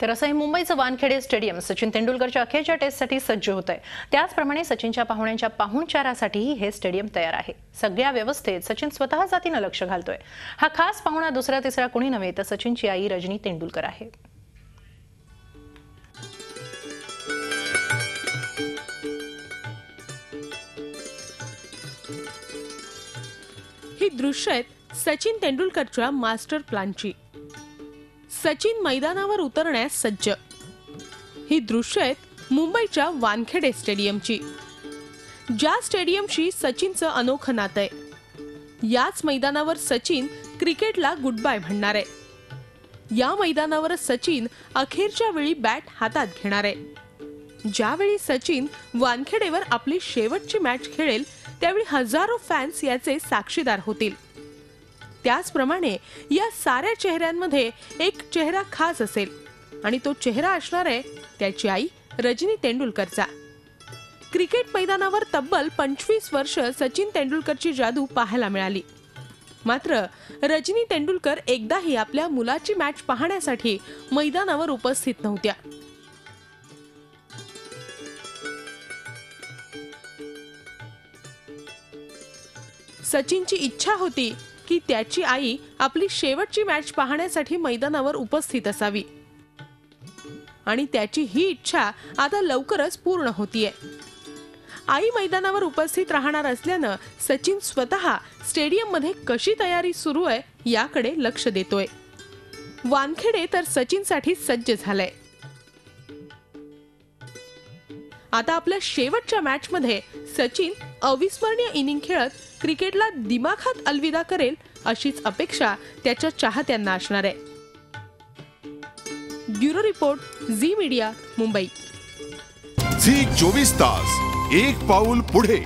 तर असं हे मुंबईचं वानखेडे स्टेडियम सचिन तेंडुलकरच्या अखेरच्या टेस्टसाठी सज्ज होत आहे। त्याचप्रमाणे सचिनच्या पाहुण्यांच्या पाहुणचारासाठीही हे स्टेडियम तयार आहे। सगळ्या व्यवस्थेत सचिन स्वतः जातीने लक्ष घालतोय। हा खास पाहुणा दुसरा तिसरा कोणी नव्हे तर सचिनची आई रजनी तेंडुलकर आहे। ही दृश्य आहेत सचिन तेंडुलकरच्या मास्टर प्लॅनची। सचिन मैदानावर उतरण्यास सज्ज। ही दृश्य आहेत मुंबईच्या वानखेडे स्टेडियमची, ज्या स्टेडियमशी सचिनचं अनोखं नातं आहे। याच मैदानावर सचिन क्रिकेटला गुड बाय म्हणणार आहे। या मैदानावर सचिन अखेरच्या वेळी बॅट हातात घेणार आहे। ज्यावेळी सचिन वानखेडेवर आपली शेवटची मॅच खेळेल त्यावेळी हजारो फॅन्स याचे साक्षीदार होतील। त्याचप्रमाणे या साऱ्या चेहऱ्यांमध्ये एक चेहरा खास असेल आणि तो चेहरा असणार आहे त्याची आई रजनी तेंडुलकरचा। क्रिकेट मैदानावर तब्बल 25 वर्ष सचिन तेंडुलकरची जादू पाहायला मिळाली। मात्र रजनी तेंडुलकर एकदाही आपल्या मुलाची मॅच पाहण्यासाठी मैदानावर उपस्थित नव्हत्या। सचिनची इच्छा होती की त्याची आई आपली शेवटची मॅच पाहण्यासाठी मैदानावर उपस्थित असावी आणि त्याची ही इच्छा आता लवकरच पूर्ण होतीये। आई मैदानावर उपस्थित राहणार असल्यानं सचिन स्वतः स्टेडियम मध्ये कशी तयारी सुरू आहे याकडे लक्ष देतोय। वानखेडे तर सचिनसाठी सज्ज झालंय। आता आपल्या शेवटच्या मॅच मध्ये सचिन अविस्मरणीय इनिंग खेळत क्रिकेटला दिमाखात अलविदा करेल अशीच अपेक्षा त्याच्या चाहत्यांना असणार आहे। Bureau report Zee media Mumbai. Zee 24 तास एक पाऊल पुढे।